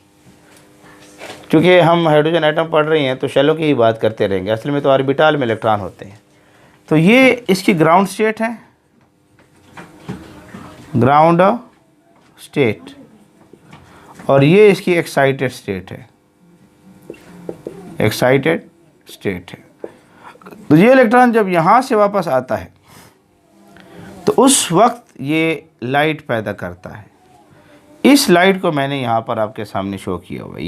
क्योंकि हम हाइड्रोजन एटम पढ़ रहे हैं तो शेलों की ही बात करते रहेंगे, असल में तो ऑर्बिटल में इलेक्ट्रॉन होते हैं। तो ये इसकी ग्राउंड स्टेट है, ग्राउंड स्टेट, और ये इसकी एक्साइटेड स्टेट है, एक्साइटेड स्टेट है। तो ये इलेक्ट्रॉन जब यहाँ से वापस आता है तो उस वक्त ये लाइट पैदा करता है। इस लाइट को मैंने यहाँ पर आपके सामने शो किया हुआ है,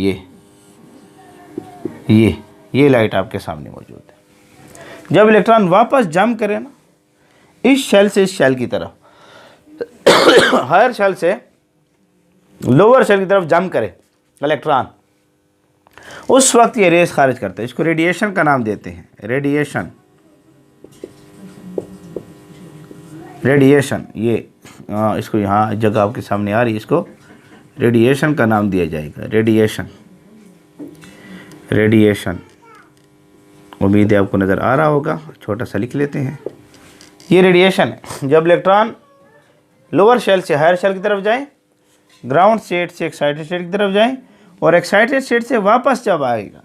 ये लाइट आपके सामने मौजूद है। जब इलेक्ट्रॉन वापस जंप करे ना इस शेल से इस शेल की तरफ, हायर शेल से लोअर शेल की तरफ जंप करे इलेक्ट्रॉन, उस वक्त ये रेस खारिज करता है। इसको रेडिएशन का नाम देते हैं, रेडिएशन। ये इसको यहाँ जगह आपके सामने आ रही है, इसको रेडिएशन का नाम दिया जाएगा, रेडिएशन। उम्मीद है आपको नज़र आ रहा होगा, छोटा सा लिख लेते हैं। ये रेडिएशन है। जब इलेक्ट्रॉन लोअर शेल से हायर शेल की तरफ जाए, ग्राउंड स्टेट से एक्साइटेड स्टेट की तरफ जाए, और एक्साइटेड स्टेट से वापस जब आएगा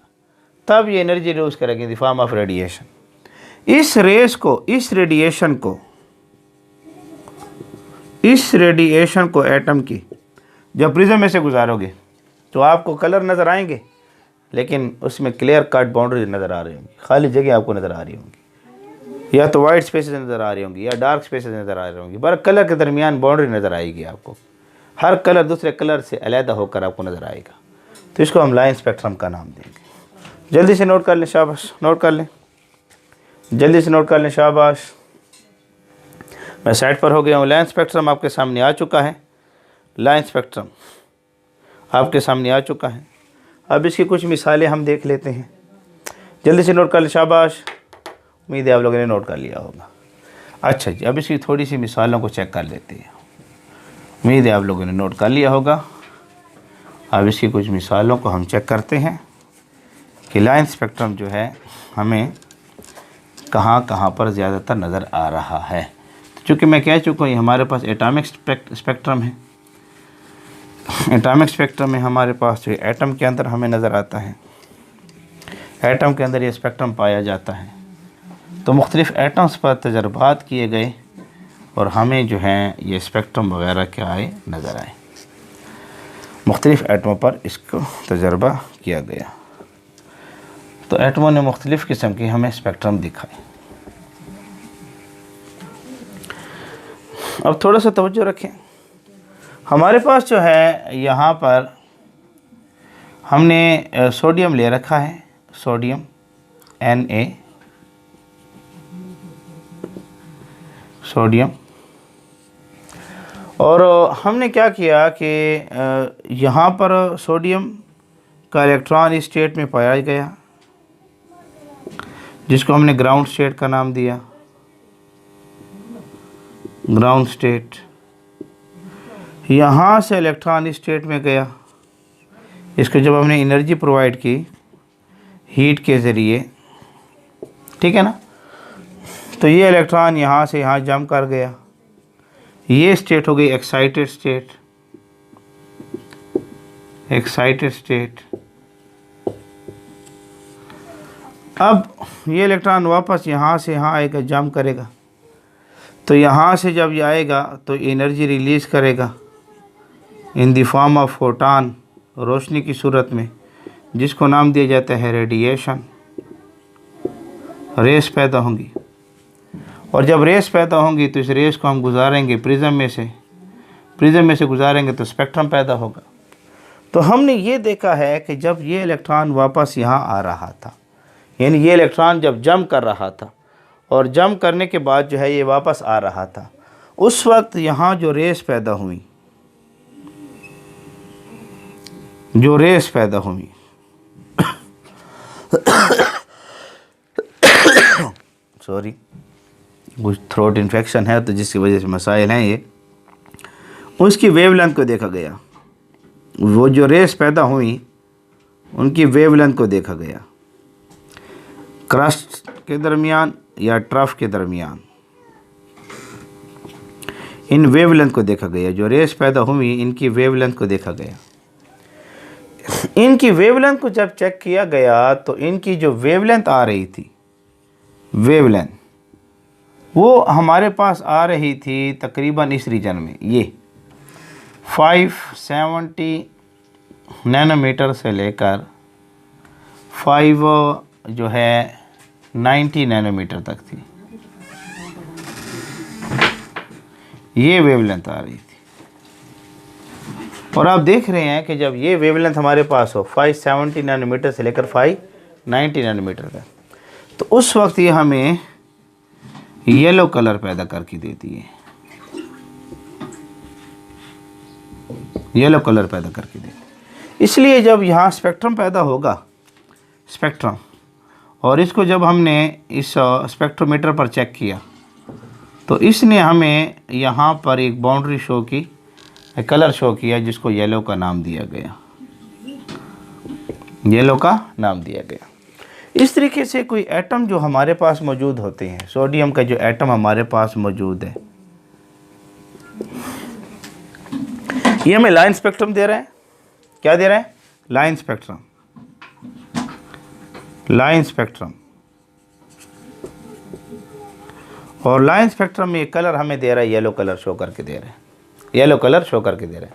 तब ये एनर्जी लूज करेगी इन द फॉर्म ऑफ रेडिएशन। इस रेडिएशन को एटम की जब प्रिज्म में से गुजारोगे तो आपको कलर नज़र आएंगे, लेकिन उसमें क्लियर कट बाउंड्री नज़र आ रही होंगी, खाली जगह आपको नज़र आ रही होंगी, या तो वाइट स्पेसेस नज़र आ रही होंगी या डार्क स्पेसेस नज़र आ रही होंगी। पर कलर के दरमियान बाउंड्री नज़र आएगी आपको, हर कलर दूसरे कलर से अलहदा होकर आपको नज़र आएगा। तो इसको हम लाइन स्पेक्ट्रम का नाम देंगे। जल्दी से नोट कर लें, शाबाश, नोट कर लें, जल्दी से नोट कर लें, शाबाश। मैं साइड पर हो गया हूँ। लाइन स्पेक्ट्रम आपके सामने आ चुका है, लाइन स्पेक्ट्रम आपके सामने आ चुका है। अब इसकी कुछ मिसालें हम देख लेते हैं, जल्दी से नोट कर लें, शाबाश। उम्मीद है आप लोगों ने नोट कर लिया होगा। अच्छा जी, अब इसकी थोड़ी सी मिसालों को चेक कर लेते हैं। उम्मीद है आप लोगों ने नोट कर लिया होगा। अब इसकी कुछ मिसालों को हम चेक करते हैं कि लाइन स्पेक्ट्रम जो है हमें कहाँ कहाँ पर ज़्यादातर नज़र आ रहा है। तो चूँकि मैं कह चुका हूँ हमारे पास एटॉमिक स्पेक्ट्रम है। एटॉमिक स्पेक्ट्रम में हमारे पास जो एटम के अंदर हमें नज़र आता है, एटम के अंदर ये स्पेक्ट्रम पाया जाता है। तो मुख्तलिफ़ एटम्स पर तजर्बात किए गए और हमें जो है ये स्पेक्ट्रम वगैरह क्या आए, नज़र आए। मुख्तलिफ़ एटमों पर इसको तजर्बा किया गया, तो एटमों ने मुख्तलिफ़ किस्म की हमें स्पेक्ट्रम दिखाए। अब थोड़ा सा तवज्जो रखें, हमारे पास जो है यहाँ पर हमने सोडियम ले रखा है, सोडियम Na, सोडियम, और हमने क्या किया कि यहाँ पर सोडियम का इलेक्ट्रॉन इस स्टेट में पाया गया जिसको हमने ग्राउंड स्टेट का नाम दिया, ग्राउंड स्टेट। यहाँ से इलेक्ट्रॉन इस स्टेट में गया, इसको जब हमने एनर्जी प्रोवाइड की हीट के ज़रिए, ठीक है ना, तो ये इलेक्ट्रॉन यहाँ से यहाँ जंप कर गया। ये स्टेट हो गई एक्साइटेड स्टेट, एक्साइटेड स्टेट। अब ये इलेक्ट्रॉन वापस यहाँ से यहाँ आएगा, जंप करेगा, तो यहाँ से जब ये आएगा तो एनर्जी रिलीज़ करेगा in the form of photon, रोशनी की सूरत में, जिसको नाम दिया जाता है रेडिएशन। रेस पैदा होंगी, और जब रेस पैदा होंगी तो इस रेस को हम गुजारेंगे प्रिज्म में से गुजारेंगे तो स्पेक्ट्रम पैदा होगा। तो हमने ये देखा है कि जब ये इलेक्ट्रॉन वापस यहाँ आ रहा था, यानी ये इलेक्ट्रॉन जब जंप कर रहा था और जंप करने के बाद जो है ये वापस आ रहा था, उस वक्त यहाँ जो रेस पैदा हुई, सॉरी, कुछ थ्रोट इन्फेक्शन है तो जिसकी वजह से मसाइल हैं ये, उसकी वेवलेंथ को देखा गया। वो जो रेस पैदा हुई उनकी वेवलेंथ को देखा गया, क्रस्ट के दरमियान या ट्रफ के दरमियान। इन वेवलेंथ को देखा गया, जो रेस पैदा हुई इनकी वेवलेंथ को देखा गया। इनकी वेवलेंथ को जब चेक किया गया तो इनकी जो वेवलेंथ आ रही थी, वेवलेंथ वो हमारे पास आ रही थी तकरीबन इस रीजन में, ये 570 नैनोमीटर से लेकर 5 जो है 90 नैनोमीटर तक थी। ये वेवलेंथ आ रही थी। और आप देख रहे हैं कि जब ये वेवलेंथ हमारे पास हो 570 नैनोमीटर से लेकर 590 नैनोमीटर तक, तो उस वक्त ये हमें येलो कलर पैदा करके देती है, येलो कलर पैदा करके देती है। इसलिए जब यहाँ स्पेक्ट्रम पैदा होगा, स्पेक्ट्रम, और इसको जब हमने इस स्पेक्ट्रोमीटर पर चेक किया तो इसने हमें यहाँ पर एक बाउंड्री शो की, कलर शो किया, जिसको येलो का नाम दिया गया, येलो का नाम दिया गया। इस तरीके से कोई एटम जो हमारे पास मौजूद होते हैं, सोडियम का जो एटम हमारे पास मौजूद है, ये हमें लाइन स्पेक्ट्रम दे रहा है। क्या दे रहा है? Line spectrum, line spectrum. और लाइन स्पेक्ट्रम में कलर हमें दे रहा है, येलो कलर शो करके दे रहा है, येलो कलर शो करके दे रहा है।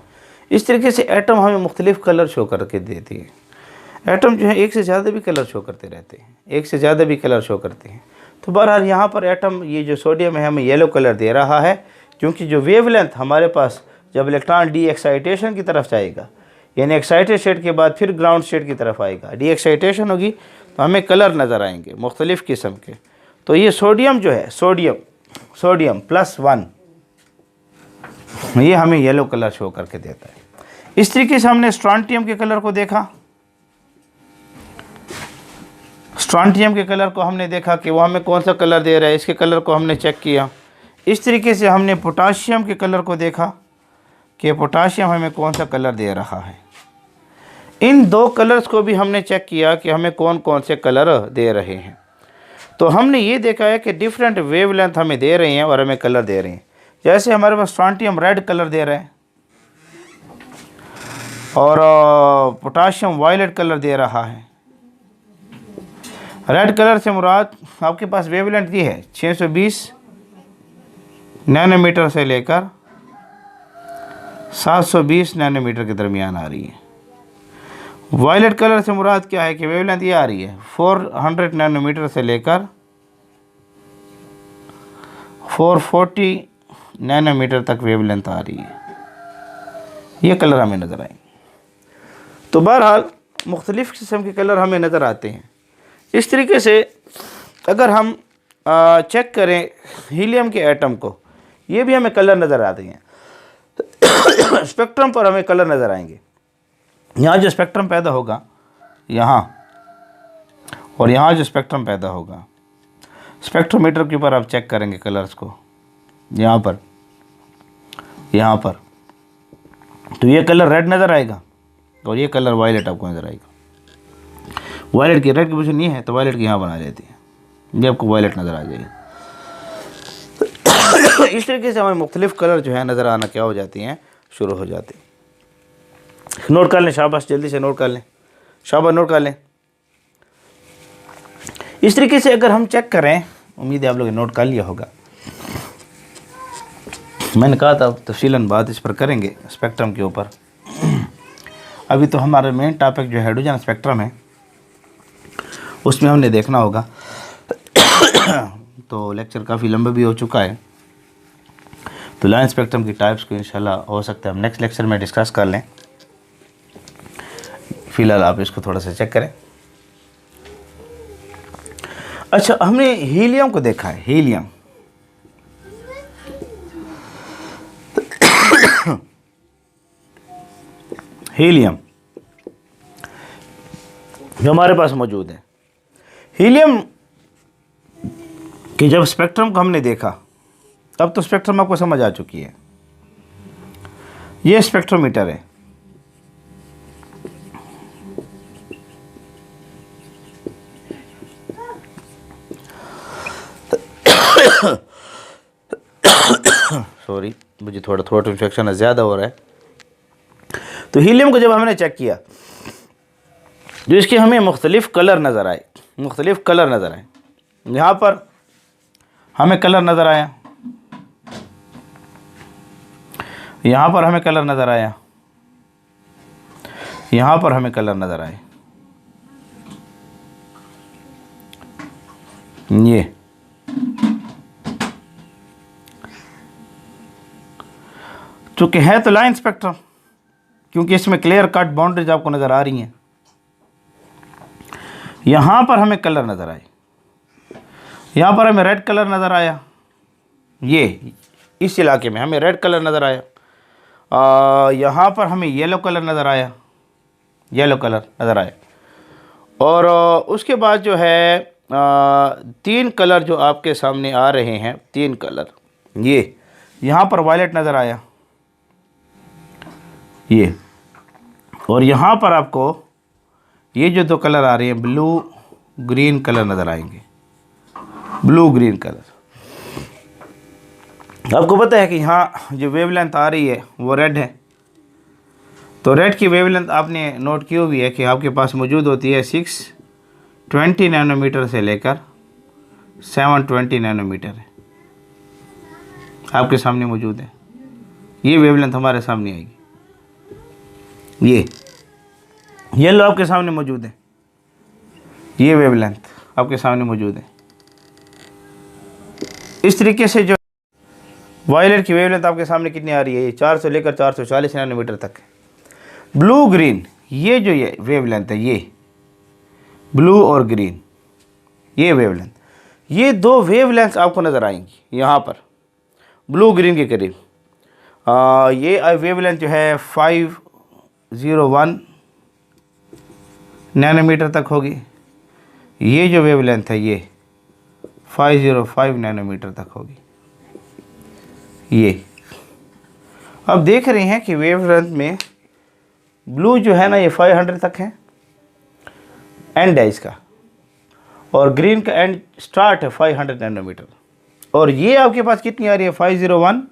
इस तरीके से एटम हमें मुख्तलिफ कलर शो करके देती है। एटम जो है एक से ज़्यादा भी कलर शो करते रहते हैं, एक से ज़्यादा भी कलर शो करते हैं। तो बहरहाल यहाँ पर एटम, ये जो सोडियम है, हमें येलो कलर दे रहा है, क्योंकि जो वेवलेंथ हमारे पास जब इलेक्ट्रॉन डी एक्साइटेशन की तरफ जाएगा, यानी एक्साइटेड स्टेट के बाद फिर ग्राउंड स्टेट की तरफ आएगा, डी एक्साइटेशन होगी तो हमें कलर नज़र आएंगे मुख्तलिफ़ किस्म के। तो ये सोडियम जो है, सोडियम +1, ये हमें येलो कलर शो करके देता है। इस तरीके से हमने स्ट्रॉन्टियम के कलर को देखा, स्ट्रॉन्टियम के कलर को हमने देखा कि वो हमें कौन सा कलर दे रहा है, इसके कलर को हमने चेक किया। इस तरीके से हमने पोटाशियम के कलर को देखा कि पोटाशियम हमें कौन सा कलर दे रहा है। इन दो कलर्स को भी हमने चेक किया कि हमें कौन कौन से कलर दे रहे हैं। तो हमने ये देखा है कि डिफरेंट वेवलेंथ हमें दे रहे हैं और हमें कलर दे रहे हैं। जैसे हमारे पास स्ट्रॉन्टियम रेड कलर दे रहा है और पोटाशियम वायलेट कलर दे रहा है। रेड कलर से मुराद आपके पास वेवलेंथ ये है 620 नैनोमीटर से लेकर 720 नैनोमीटर के दरमियान आ रही है। वायलेट कलर से मुराद क्या है कि वेवलेंथ ये आ रही है 400 नैनोमीटर से लेकर 440 नैनोमीटर तक वेवलेंथ आ रही है। ये कलर हमें नज़र आएंगे। तो बहरहाल मुख्तलिफ़ किस्म के कलर हमें नज़र आते हैं। इस तरीके से अगर हम चेक करें हीलियम के एटम को, ये भी हमें कलर नज़र आते हैं। स्पेक्ट्रम पर हमें कलर नज़र आएंगे। यहाँ जो स्पेक्ट्रम पैदा होगा, यहाँ और यहाँ जो स्पेक्ट्रम पैदा होगा, स्पेक्ट्रोमीटर के ऊपर आप चेक करेंगे कलर्स को, यहाँ पर तो ये कलर रेड नज़र आएगा और ये कलर वायलेट आपको नज़र आएगा। वायलेट की रेड की पोजीशन नहीं है तो वायलेट की यहाँ बना लेती है, ये आपको वायलेट नज़र आ जाएगी। इस तरीके से हमें मुख्तलिफ़ कलर जो है नज़र आना क्या हो जाती हैं, शुरू हो जाती हैं। नोट कर लें, शाबाश, जल्दी से नोट कर लें, शाबाश नोट कर लें। इस तरीके से अगर हम चेक करें, उम्मीद है आप लोगों ने नोट कर लिया होगा। मैंने कहा था तफसीलन बात इस पर करेंगे स्पेक्ट्रम के ऊपर। अभी तो हमारा मेन टॉपिक जो हाइड्रोजन स्पेक्ट्रम है, उसमें हमने देखना होगा। तो लेक्चर काफ़ी लंबा भी हो चुका है, तो लाइन स्पेक्ट्रम की टाइप्स को इंशाल्लाह हो सकता है हम नेक्स्ट लेक्चर में डिस्कस कर लें। फ़िलहाल आप इसको थोड़ा सा चेक करें। अच्छा, हमने हीलियम को देखा है। हीलियम जो हमारे पास मौजूद है, हीलियम कि जब स्पेक्ट्रम को हमने देखा, तब तो स्पेक्ट्रम आपको समझ आ चुकी है। ये स्पेक्ट्रोमीटर है, सॉरी मुझे थोड़ा थ्रोट इन्फेक्शन ज़्यादा हो रहा है। तो हीलियम को जब हमने चेक किया, जो इसके हमें मुख्तलिफ़ कलर नज़र आए, मुख्तलिफ़ कलर नज़र आए। यहाँ पर हमें कलर नज़र आया, यहाँ पर हमें कलर नज़र आया, यहाँ पर हमें कलर नज़र आए। ये चूँकि है तो लाइन स्पेक्ट्रम, क्योंकि इसमें क्लियर कट बाउंड्रीज आपको नज़र आ रही हैं। यहाँ पर हमें कलर नज़र आए, यहाँ पर हमें रेड कलर नज़र आया, ये इस इलाके में हमें रेड कलर नज़र आया। यहाँ पर हमें येलो कलर नज़र आया, येलो कलर नज़र आया। और उसके बाद जो है 3 कलर जो आपके सामने आ रहे हैं, 3 कलर, ये यहाँ पर वायलेट नज़र आया, ये, और यहाँ पर आपको ये जो 2 कलर आ रहे हैं ब्लू ग्रीन कलर नज़र आएंगे, ब्लू ग्रीन कलर। आपको पता है कि यहाँ जो वेवलेंथ आ रही है वो रेड है, तो रेड की वेवलेंथ आपने नोट की हुई है कि आपके पास मौजूद होती है 620 नैनोमीटर से लेकर 720 नैनोमीटर है, आपके सामने मौजूद है। ये वेवलेंथ हमारे सामने आएगी, ये येलो आपके सामने मौजूद है, ये वेवलेंथ आपके सामने मौजूद है। इस तरीके से जो वायलेट की वेवलेंथ आपके सामने कितनी आ रही है, ये 400 से लेकर 440 नैनोमीटर तक है। ब्लू ग्रीन, ये जो ये वेवलेंथ है, ये ब्लू और ग्रीन, ये वेवलेंथ, ये 2 वेवलेंथ आपको नज़र आएंगी यहाँ पर ब्लू ग्रीन के करीब। ये वेवलेंथ जो है 501 नैनोमीटर तक होगी। ये जो वेवलेंथ है ये 505 नैनोमीटर तक होगी। ये अब देख रहे हैं कि वेवलेंथ में ब्लू जो है ना ये 500 तक है, एंड है इसका, और ग्रीन का एंड स्टार्ट है 500 नैनोमीटर। और ये आपके पास कितनी आ रही है 501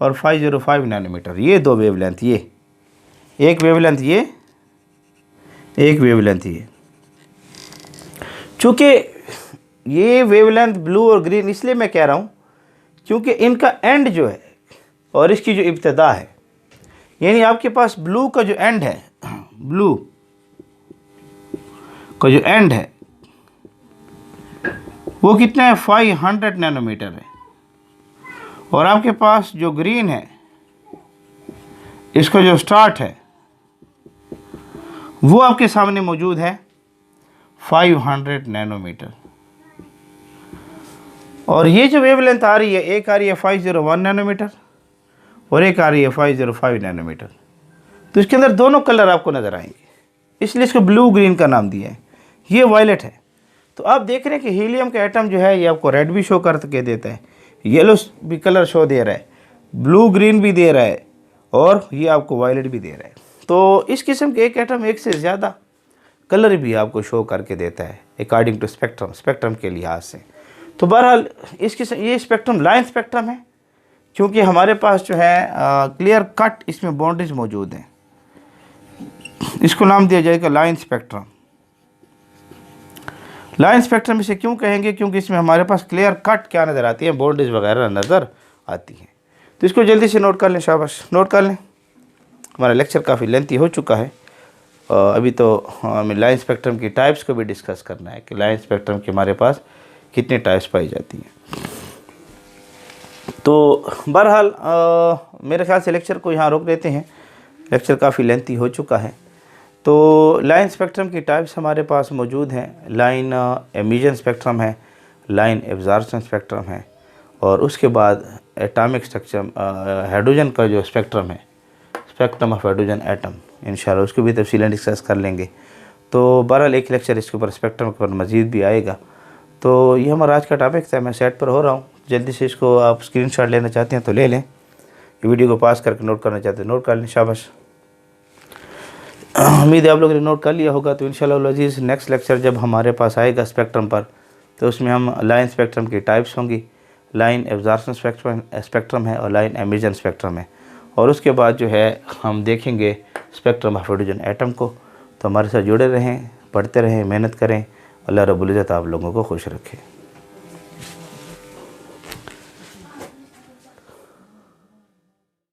और 505 नैनोमीटर। ये 2 वेवलेंथ, ये एक वेवलेंथ, ये एक वेवलेंथ, ये। चूँकि ये वेवलेंथ ब्लू और ग्रीन इसलिए मैं कह रहा हूँ क्योंकि इनका एंड जो है और इसकी जो इब्तिदा है, यानी आपके पास ब्लू का जो एंड है, ब्लू का जो एंड है वो कितना है 500 नैनोमीटर है, और आपके पास जो ग्रीन है इसका जो स्टार्ट है वो आपके सामने मौजूद है 500 नैनोमीटर। और ये जो वेवलेंथ आ रही है, एक आ रही है 501 नैनोमीटर और एक आ रही है 505 नैनोमीटर। तो इसके अंदर दोनों कलर आपको नज़र आएंगे, इसलिए इसको ब्लू ग्रीन का नाम दिया है। ये वायलेट है। तो आप देख रहे हैं कि हीलियम का एटम जो है ये आपको रेड भी शो करके देता है, येलो भी कलर शो दे रहा है, ब्लू ग्रीन भी दे रहा है, और ये आपको वायलेट भी दे रहा है। तो इस किस्म के एक एटम एक से ज़्यादा कलर भी आपको शो करके देता है अकॉर्डिंग टू स्पेक्ट्रम, स्पेक्ट्रम के लिहाज से। तो बहरहाल इस किस्म ये स्पेक्ट्रम लाइन स्पेक्ट्रम है, क्योंकि हमारे पास जो है क्लियर कट इसमें बाउंड्रीज मौजूद हैं। इसको नाम दिया जाएगा लाइन स्पेक्ट्रम। लाइन स्पेक्ट्रम इसे क्यों कहेंगे, क्योंकि इसमें हमारे पास क्लियर कट क्या नज़र आती है, बाउंड्रीज वगैरह नज़र आती हैं। तो इसको जल्दी से नोट कर लें, शाबाश नोट कर लें। हमारा लेक्चर काफ़ी लेंथी हो चुका है। अभी तो हमें लाइन स्पेक्ट्रम की टाइप्स को भी डिस्कस करना है कि लाइन स्पेक्ट्रम के हमारे पास कितने टाइप्स पाई जाती हैं। तो बहरहाल मेरे ख्याल से लेक्चर को यहाँ रोक देते हैं, लेक्चर काफ़ी लेंथी हो चुका है। तो लाइन स्पेक्ट्रम की टाइप्स हमारे पास मौजूद हैं। लाइन एमिशन स्पेक्ट्रम है, लाइन एब्जॉर्प्शन स्पेक्ट्रम है, और उसके बाद एटॉमिक स्ट्रक्चर हाइड्रोजन का जो स्पेक्ट्रम है, स्पेक्ट्रम ऑफ हाइड्रोजन एटम, इंशाल्लाह उसको भी तफसीलन डिस्कस कर लेंगे। तो बहरहाल एक लेक्चर इसके ऊपर स्पेक्ट्रम के ऊपर मज़ीद भी आएगा। तो ये हमारा आज का टॉपिक था। मैं सेट पर हो रहा हूँ, जल्दी से इसको आप स्क्रीनशॉट लेना चाहते हैं तो ले लें, वीडियो को पास करके नोट करना चाहते हैं नोट कर लें, शाबाश। उम्मीद है आप लोगों ने नोट कर लिया होगा। तो इंशाल्लाह अज़ीज़ नेक्स्ट लेक्चर जब हमारे पास आएगा स्पेक्ट्रम पर, तो उसमें हम लाइन स्पेक्ट्रम की टाइप्स होंगी, लाइन एब्जॉर्प्शन स्पेक्ट्रम है और लाइन एमिशन स्पेक्ट्रम है। और उसके बाद जो है हम देखेंगे स्पेक्ट्रम ऑफ हाइड्रोजन एटम को। तो हमारे साथ जुड़े रहें, पढ़ते रहें, मेहनत करें। अल्लाह रब्बुल इज़्ज़त आप लोगों को खुश रखे।